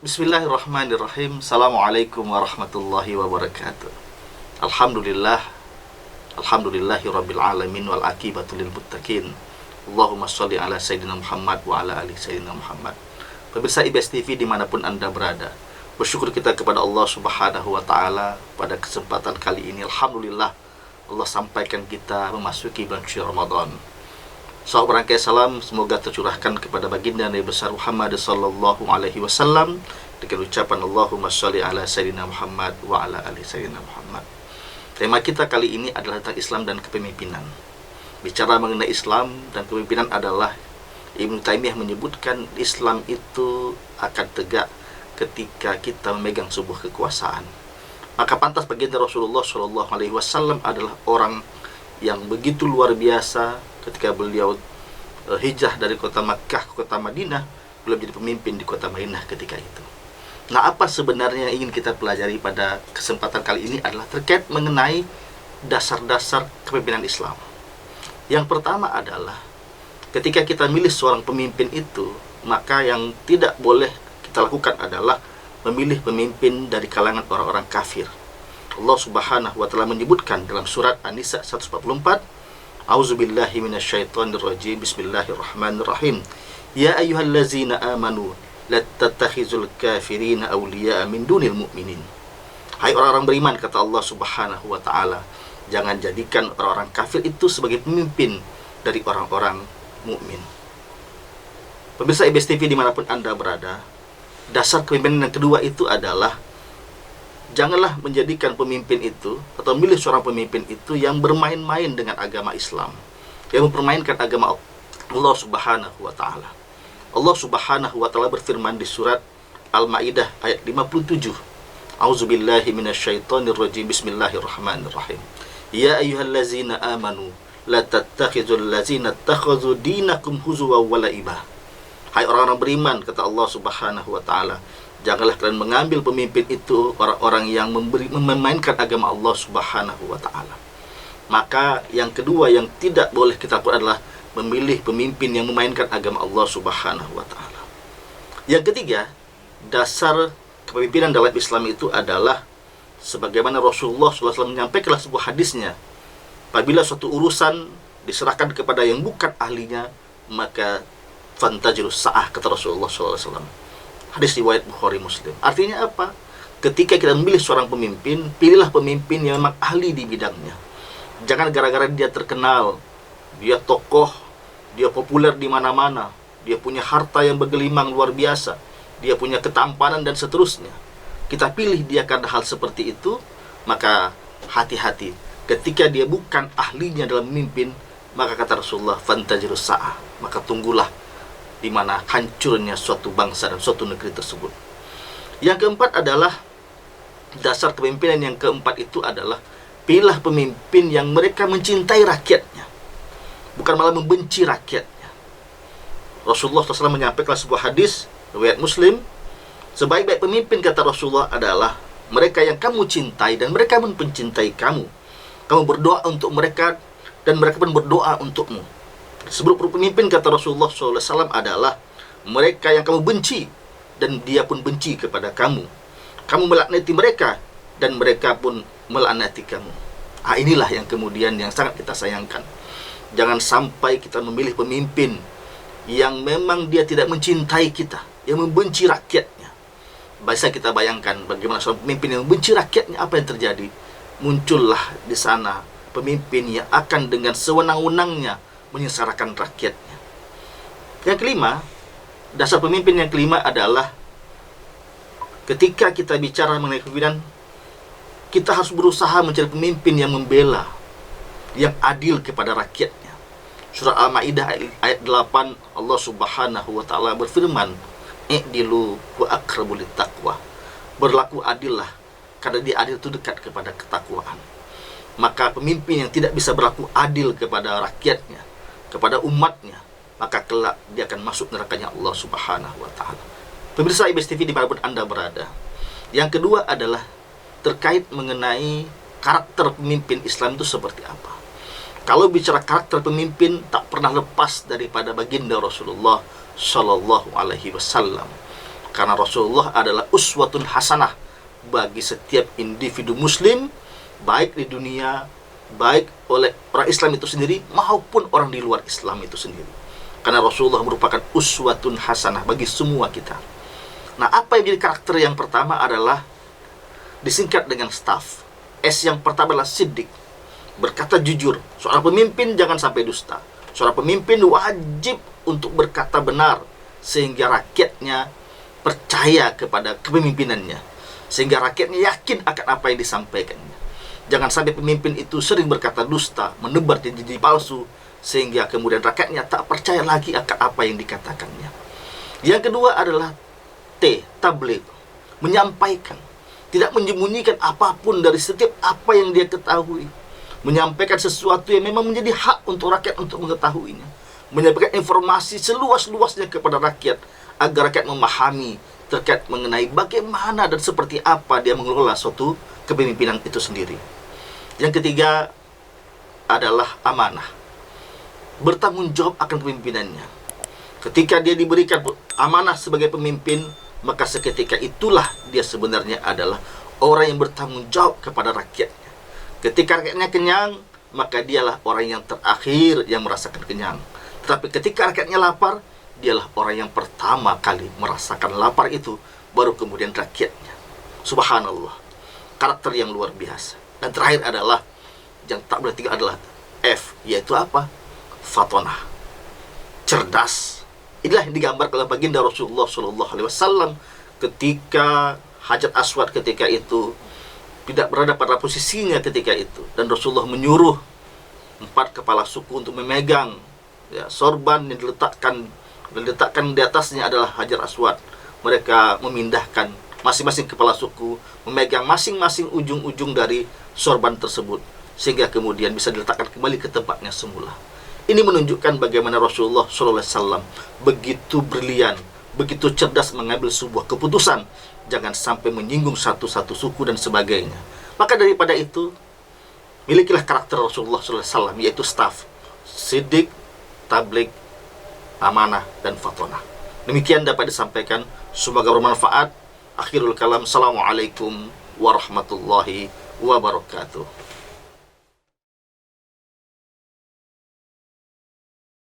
Bismillahirrahmanirrahim. Assalamualaikum warahmatullahi wabarakatuh. Alhamdulillah. Alhamdulillahi rabbil alamin wal akibatu lil muttaqin. Allahumma sholli ala sayyidina Muhammad wa ala ali sayyidina Muhammad. Pemirsa IBS TV dimanapun Anda berada, bersyukur kita kepada Allah Subhanahu wa ta'ala pada kesempatan kali ini. Alhamdulillah Allah sampaikan kita memasuki bulan suci Ramadan. Sahabat rangkai salam semoga tercurahkan kepada baginda Nabi besar Muhammad sallallahu alaihi wasallam dengan ucapan Allahumma sholli ala sayyidina Muhammad wa ala ali sayyidina Muhammad. Tema kita kali ini adalah tentang Islam dan kepemimpinan. Bicara mengenai Islam dan kepemimpinan adalah Ibnu Taimiyah menyebutkan Islam itu akan tegak ketika kita memegang sebuah kekuasaan. Maka pantas baginda Rasulullah sallallahu alaihi wasallam adalah orang yang begitu luar biasa ketika beliau hijrah dari kota Makkah ke kota Madinah. Beliau menjadi pemimpin di kota Madinah ketika itu. Nah, apa sebenarnya yang ingin kita pelajari pada kesempatan kali ini adalah terkait mengenai dasar-dasar kepemimpinan Islam. Yang pertama adalah ketika kita milih seorang pemimpin itu, maka yang tidak boleh kita lakukan adalah memilih pemimpin dari kalangan orang-orang kafir. Allah Subhanahu wa ta'ala menyebutkan dalam surat An-Nisa 144, A'udzubillahi minasyaitonirrajim, Bismillahirrahmanirrahim. Ya ayyuhallazina amanu la tattakhizul kafirina awliya'a min dunil mu'minin. Hai orang-orang beriman, kata Allah Subhanahu wa ta'ala, jangan jadikan orang-orang kafir itu sebagai pemimpin dari orang-orang mukmin. Pemirsa IBS TV dimanapun Anda berada, dasar kepemimpinan yang kedua itu adalah janganlah menjadikan pemimpin itu atau milih seorang pemimpin itu yang bermain-main dengan agama Islam, yang mempermainkan agama Allah Subhanahu wa ta'ala. Allah Subhanahu wa ta'ala berfirman di surat Al-Maidah ayat 57. A'udzubillahi minasyaitonirrajim, Bismillahirrahmanirrahim. Ya ayyuhallazina amanu la tattakhizul ladzina ittakhadhu dinakum huzwa wa la'ibah. Hai orang-orang beriman, kata Allah Subhanahu wa ta'ala, janganlah kalian mengambil pemimpin itu orang-orang yang memainkan agama Allah Subhanahu wa ta'ala. Maka yang kedua yang tidak boleh kita lakukan adalah memilih pemimpin yang memainkan agama Allah Subhanahu wa ta'ala. Yang ketiga, dasar kepemimpinan dalam Islam itu adalah sebagaimana Rasulullah SAW menyampaikan sebuah hadisnya, apabila suatu urusan diserahkan kepada yang bukan ahlinya, maka fantajirus sa'ah, kata Rasulullah SAW. Hadis riwayat Bukhari Muslim. Artinya apa? Ketika kita memilih seorang pemimpin, pilihlah pemimpin yang memang ahli di bidangnya. Jangan gara-gara dia terkenal, dia tokoh, dia populer di mana-mana, dia punya harta yang bergelimang luar biasa, dia punya ketampanan dan seterusnya, kita pilih dia karena hal seperti itu, maka hati-hati. Ketika dia bukan ahlinya dalam memimpin, maka kata Rasulullah, fantajirus sa'ah, maka tunggulah di mana hancurnya suatu bangsa dan suatu negeri tersebut. Yang keempat adalah dasar kepemimpinan yang keempat itu adalah pilihlah pemimpin yang mereka mencintai rakyatnya, bukan malah membenci rakyatnya. Rasulullah SAW menyampaikan sebuah hadis riwayat Muslim, sebaik-baik pemimpin, kata Rasulullah, adalah mereka yang kamu cintai dan mereka pun mencintai kamu. Kamu berdoa untuk mereka dan mereka pun berdoa untukmu. Seburuk pemimpin, kata Rasulullah SAW, adalah mereka yang kamu benci dan dia pun benci kepada kamu. Kamu melaknati mereka dan mereka pun melaknati kamu. Inilah yang kemudian yang sangat kita sayangkan. Jangan sampai kita memilih pemimpin yang memang dia tidak mencintai kita, yang membenci rakyatnya. Bisa kita bayangkan bagaimana seorang pemimpin yang membenci rakyatnya, apa yang terjadi? Muncullah di sana pemimpin yang akan dengan sewenang-wenangnya menyengsarakan rakyatnya. Yang kelima, dasar pemimpin yang kelima adalah ketika kita bicara mengenai kepemimpinan, kita harus berusaha mencari pemimpin yang membela, yang adil kepada rakyatnya. Surah Al-Maidah ayat 8, Allah Subhanahu wa ta'ala berfirman, i'dilu wa aqrabu littaqwa. Berlaku adillah, karena dia adil itu dekat kepada ketakwaan. Maka pemimpin yang tidak bisa berlaku adil kepada rakyatnya, kepada umatnya, maka kelak dia akan masuk nerakanya Allah Subhanahu wa ta'ala. Pemirsa IBS TV dimanapun Anda berada, yang kedua adalah terkait mengenai karakter pemimpin Islam itu seperti apa. Kalau bicara karakter pemimpin, tak pernah lepas daripada baginda Rasulullah Shallallahu Alaihi Wasallam. Karena Rasulullah adalah uswatun hasanah bagi setiap individu muslim, baik di dunia, baik oleh orang Islam itu sendiri maupun orang di luar Islam itu sendiri. Karena Rasulullah merupakan uswatun hasanah bagi semua kita. Nah, apa yang jadi karakter yang pertama adalah disingkat dengan staff. S yang pertama adalah siddiq, berkata jujur. Seorang pemimpin jangan sampai dusta. Seorang pemimpin wajib untuk berkata benar sehingga rakyatnya percaya kepada kepemimpinannya, sehingga rakyatnya yakin akan apa yang disampaikannya. Jangan sampai pemimpin itu sering berkata dusta, menebar janji palsu, sehingga kemudian rakyatnya tak percaya lagi akan apa yang dikatakannya. Yang kedua adalah T, tabligh, menyampaikan, tidak menyembunyikan apapun dari setiap apa yang dia ketahui, menyampaikan sesuatu yang memang menjadi hak untuk rakyat untuk mengetahuinya, menyampaikan informasi seluas-luasnya kepada rakyat agar rakyat memahami terkait mengenai bagaimana dan seperti apa dia mengelola suatu kepemimpinan itu sendiri. Yang ketiga adalah amanah, bertanggung jawab akan kepemimpinannya. Ketika dia diberikan amanah sebagai pemimpin, maka seketika itulah dia sebenarnya adalah orang yang bertanggung jawab kepada rakyatnya. Ketika rakyatnya kenyang, maka dialah orang yang terakhir yang merasakan kenyang. Tetapi ketika rakyatnya lapar, dialah orang yang pertama kali merasakan lapar itu, baru kemudian rakyatnya. Subhanallah, karakter yang luar biasa. Dan terakhir adalah, yang tak boleh tinggal adalah F, yaitu apa? Fatonah, cerdas. Inilah yang digambarkan oleh baginda Rasulullah SAW ketika Hajar Aswad ketika itu tidak berada pada posisinya ketika itu, dan Rasulullah menyuruh 4 kepala suku untuk memegang sorban yang diletakkan di atasnya adalah Hajar Aswad. Mereka memindahkan masing-masing kepala suku, memegang masing-masing ujung-ujung dari sorban tersebut, sehingga kemudian bisa diletakkan kembali ke tempatnya semula. Ini menunjukkan bagaimana Rasulullah SAW begitu brilian, begitu cerdas mengambil sebuah keputusan, jangan sampai menyinggung satu-satu suku dan sebagainya. Maka daripada itu, milikilah karakter Rasulullah SAW, yaitu staff, siddiq, tabligh, amanah, dan fatonah. Demikian dapat disampaikan, semoga bermanfaat. Akhirul kalam, assalamualaikum warahmatullahi wabarakatuh.